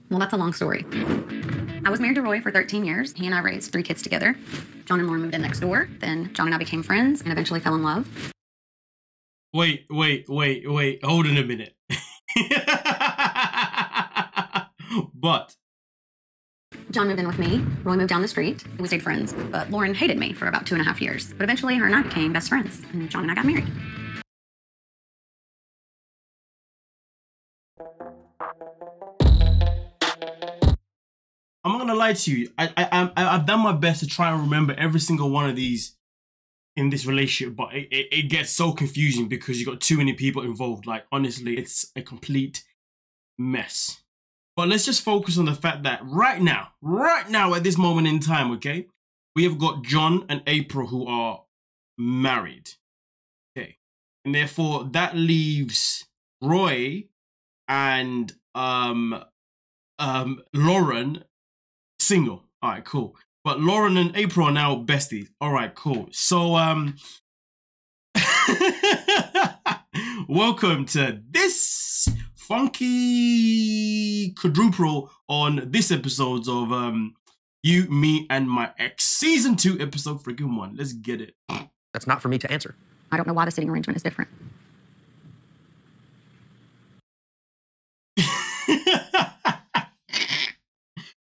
Well, that's a long story. I was married to Roy for 13 years. He and I raised 3 kids together. John and Loren moved in next door. Then John and I became friends and eventually fell in love. Wait. Hold on a minute. But John moved in with me. Roy moved down the street. We stayed friends. But Loren hated me for about 2.5 years. But eventually her and I became best friends. And John and I got married. I'm not gonna lie to you. I've done my best to try and remember every single one of these in this relationship, but it gets so confusing because you got too many people involved. Like, honestly, it's a complete mess. But let's just focus on the fact that right now, at this moment in time, okay, we have got John and April who are married. Okay. And therefore that leaves Roy and Loren single. All right, cool. But Loren and April are now besties. All right, cool. So welcome to this funky quadruple on this episode of You, Me, and My Ex, season 2, episode freaking 1. Let's get it. That's not for me to answer. I don't know why the sitting arrangement is different.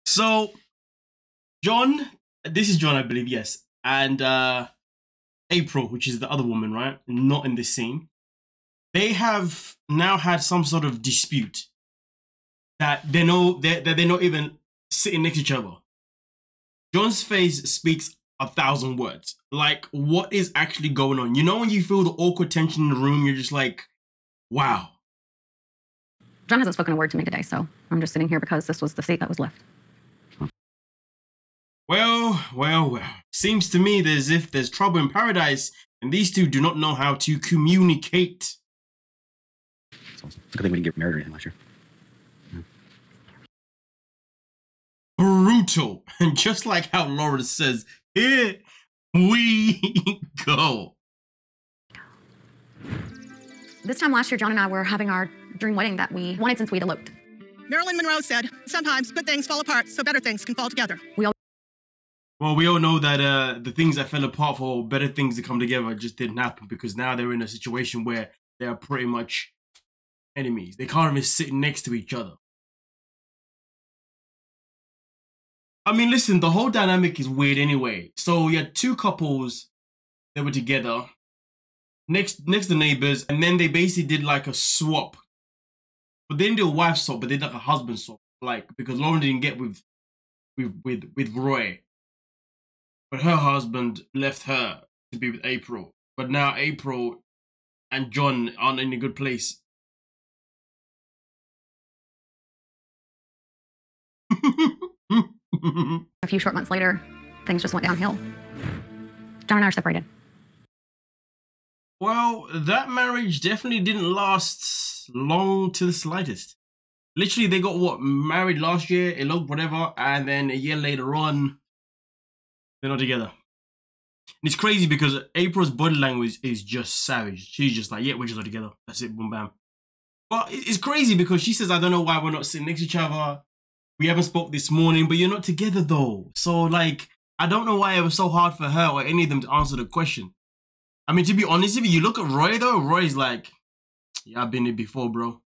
So, John, this is John, I believe, yes. And April, which is the other woman, right? Not in this scene. They have now had some sort of dispute that they're not even sitting next to each other. John's face speaks 1,000 words. Like, what is actually going on? You know when you feel the awkward tension in the room, you're just like, wow. John hasn't spoken a word to me today, so I'm just sitting here because this was the seat that was left. Well. Seems to me as if there's trouble in paradise and these two do not know how to communicate. It's a good thing we didn't get married or anything last year. Brutal. And just like how Loren says, here we go. This time last year, John and I were having our dream wedding that we wanted since we'd eloped. Marilyn Monroe said, sometimes good things fall apart so better things can fall together. Well, we all know that the things that fell apart for better things to come together just didn't happen because now they're in a situation where they are pretty much enemies. They can't even sit next to each other. I mean, listen, the whole dynamic is weird anyway. So you had 2 couples that were together next to neighbors, and then they basically did like a swap. But they didn't do a wife swap, but they did like a husband swap. Like, because Loren didn't get with Roy. But her husband left her to be with April. But now April and John aren't in a good place. A few short months later, things just went downhill. John and I are separated. Well, that marriage definitely didn't last long to the slightest. Literally, they got, what, married last year, eloped, whatever, and then a year later on, they're not together. And it's crazy because April's body language is just savage. She's just like, yeah, we're just not together. That's it, boom, bam. But it's crazy because she says, I don't know why we're not sitting next to each other. We haven't spoke this morning, but you're not together though. So, like, I don't know why it was so hard for her or any of them to answer the question. I mean, to be honest with you, you look at Roy though, Roy's like, yeah, I've been here before, bro.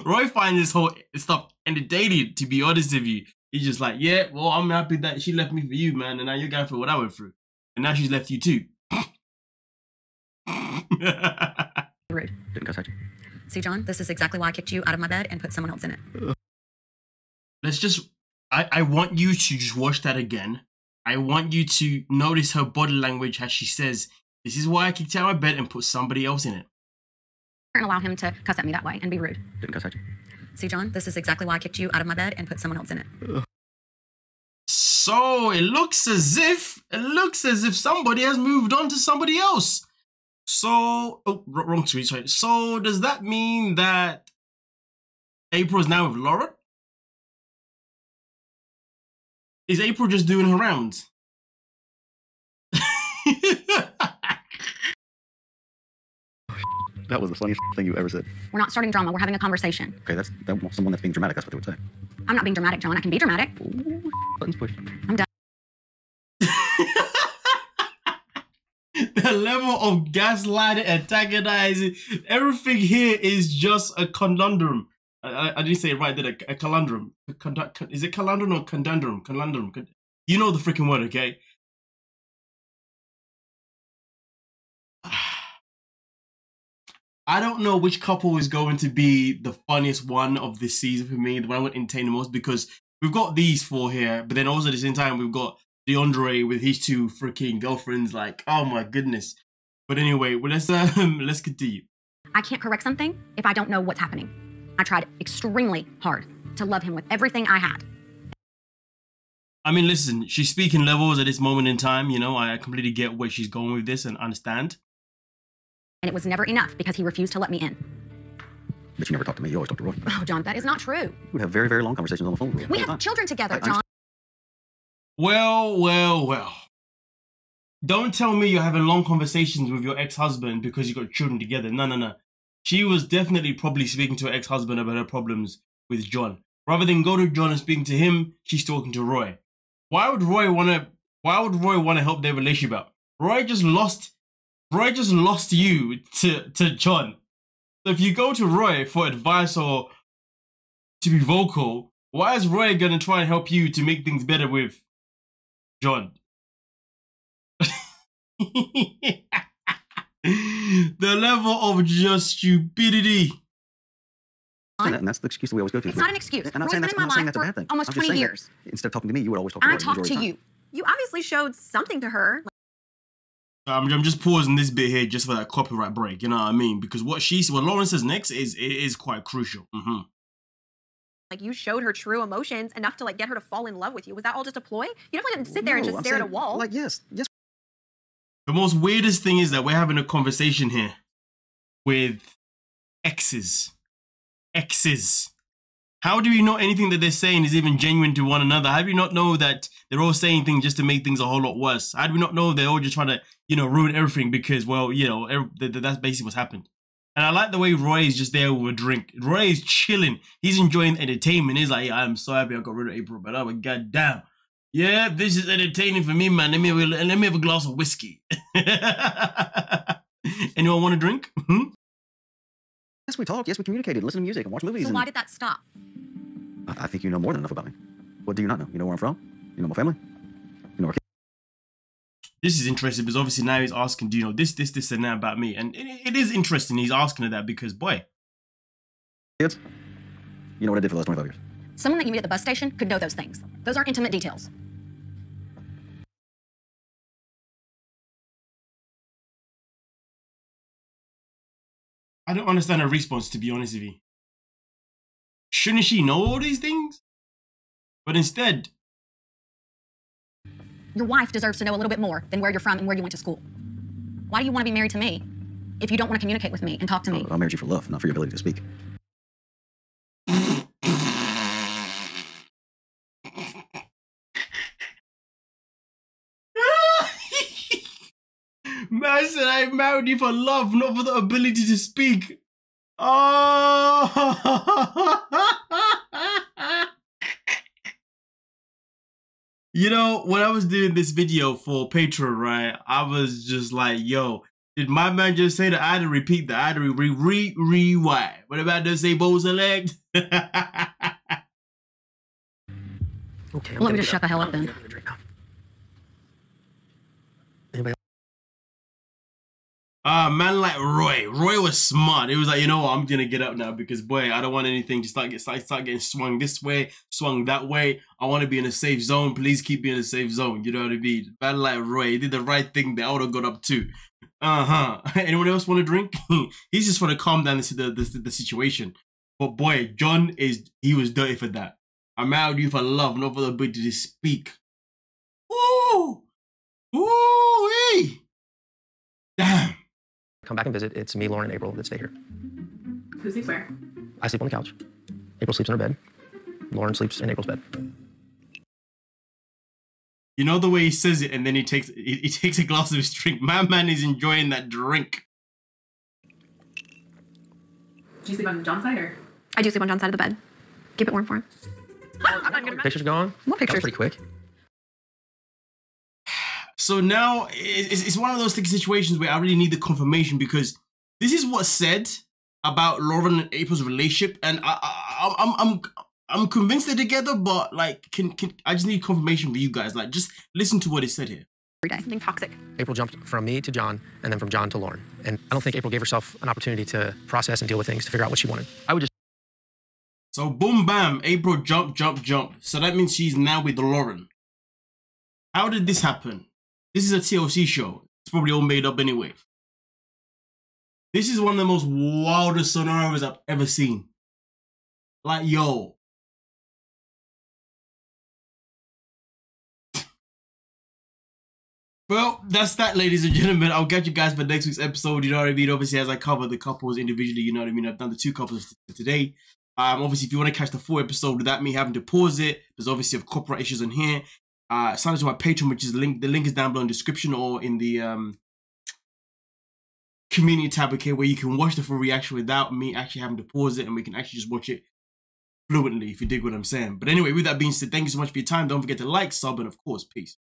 Roy finds this whole stuff entertaining, to be honest with you. He's just like, yeah, well, I'm happy that she left me for you, man, and now you're going through what I went through. And now she's left you too. Rude. Didn't cuss at you. See, John, this is exactly why I kicked you out of my bed and put someone else in it. Let's just, I want you to just watch that again. I want you to notice her body language as she says, this is why I kicked you out of my bed and put somebody else in it. And allow him to cuss at me that way and be rude. Didn't cuss at you. See, John, this is exactly why I kicked you out of my bed and put someone else in it. So it looks as if somebody has moved on to somebody else. So, oh, wrong tweet, sorry. So does that mean that April is now with Loren? Is April just doing her rounds? That was the funniest thing you ever said. We're not starting drama. We're having a conversation. Okay, that's someone that's being dramatic. That's what they would say. I'm not being dramatic, John. I can be dramatic. Ooh, buttons pushed. I'm done. The level of gaslighting, antagonizing, everything here is just a conundrum. I didn't say it right, did I? A conundrum. Is it conundrum or conundrum? Conundrum. You know the freaking word, okay? I don't know which couple is going to be the funniest one of this season for me, the one I would entertain the most, because we've got these four here, but then also at the same time, we've got DeAndre with his two freaking girlfriends. Like, oh my goodness. But anyway, well, let's continue. I can't correct something if I don't know what's happening. I tried extremely hard to love him with everything I had. I mean, listen, she's speaking levels at this moment in time. You know, I completely get where she's going with this and understand. And it was never enough because he refused to let me in. But you never talk to me. You always talk to Roy. Oh, John, that is not true. We have very, very long conversations on the phone. We have children together, John. Well. Don't tell me you're having long conversations with your ex-husband because you got children together. No. She was definitely probably speaking to her ex-husband about her problems with John. Rather than go to John and speaking to him, she's talking to Roy. Why would Roy want to help their relationship out? Roy just lost you to John. So if you go to Roy for advice or to be vocal, why is Roy going to try and help you to make things better with John? The level of just stupidity. And that's the excuse that we always go to. It's not an excuse. And I'm Roy's not been in my saying life that's a bad for thing. almost I'm just 20 saying years. Instead of talking to me, you would always talk to Roy. I talk to you. You obviously showed something to her. I'm just pausing this bit here just for that copyright break. You know what I mean? Because what Loren says next is quite crucial. Like, you showed her true emotions enough to, like, get her to fall in love with you. Was that all just a ploy? You definitely didn't sit there and just stare at a wall. Like, yes. The most weirdest thing is that we're having a conversation here with exes. How do we know anything that they're saying is even genuine to one another? How do we not know that they're all saying things just to make things a whole lot worse? How do we not know they're all just trying to, ruin everything because, well, that's basically what's happened. And I like the way Roy is just there with a drink. Roy is chilling. He's enjoying the entertainment. He's like, yeah, I'm so happy I got rid of April, but oh my god damn. Yeah, this is entertaining for me, man. Let me have a glass of whiskey. Anyone want a drink? Yes, we talked. Yes, we communicated. Listen to music and watch movies. So why did that stop? I think you know more than enough about me. What do you not know? You know where I'm from? You know my family? You know our kids? This is interesting because obviously now he's asking, do you know this, and that about me? And it is interesting he's asking her that because, boy. Kids? You know what I did for the last 25 years? Someone that you meet at the bus station could know those things. Those aren't intimate details. I don't understand her response, to be honest with you. Shouldn't she know all these things? But instead... Your wife deserves to know a little bit more than where you're from and where you went to school. Why do you want to be married to me if you don't want to communicate with me and talk to me? I married you for love, not for your ability to speak. Man said I married you for love, not for the ability to speak. Oh! When I was doing this video for Patreon, right, I was just like, yo, did my man just say that? I had to repeat that. I had to rewind. What about to say bow select? Okay. Let me just shut the hell up then. Man like Roy. Roy was smart. It was like, you know what, I'm gonna get up now because, boy, I don't want anything to start getting swung this way, swung that way. I want to be in a safe zone. Please keep me in a safe zone. You know what I mean? Man like Roy, he did the right thing that I would have got up to. Anyone else want to drink? He's just want to calm down the situation. But boy, John he was dirty for that. I married you for love, not for the ability to speak. Ooh! Ooh-wee! Damn. Come back and visit. It's me, Loren, and April that stay here. Who sleeps where? I sleep on the couch. April sleeps in her bed. Loren sleeps in April's bed. You know the way he says it, and then he takes a glass of his drink. My man is enjoying that drink. Do you sleep on John's side or? I do sleep on John's side of the bed. Keep it warm for him. Pictures gone? What That was pictures? pretty quick. So now it's one of those situations where I really need the confirmation, because this is what's said about Loren and April's relationship, and I'm convinced they're together, but like, can I just need confirmation for you guys? Like, just listen to what is said here. Every day. Something toxic. April jumped from me to John, and then from John to Loren. And I don't think April gave herself an opportunity to process and deal with things, to figure out what she wanted. I would just... So boom, bam, April jump. So that means she's now with Loren. How did this happen? This is a TLC show. It's probably all made up anyway. This is one of the most wildest scenarios I've ever seen. Like, yo. Well, that's that, ladies and gentlemen. I'll get you guys for next week's episode. You know what I mean? Obviously, as I cover the couples individually, you know what I mean? I've done the 2 couples today. Obviously, if you want to catch the full episode without me having to pause it, there's obviously copyright issues on here. Sign up to my Patreon, which is the link is down below in the description or in the community tab, okay, where you can watch the full reaction without me actually having to pause it, and we can actually just watch it fluently, if you dig what I'm saying. But anyway, with that being said, thank you so much for your time. Don't forget to like, sub, and of course, peace.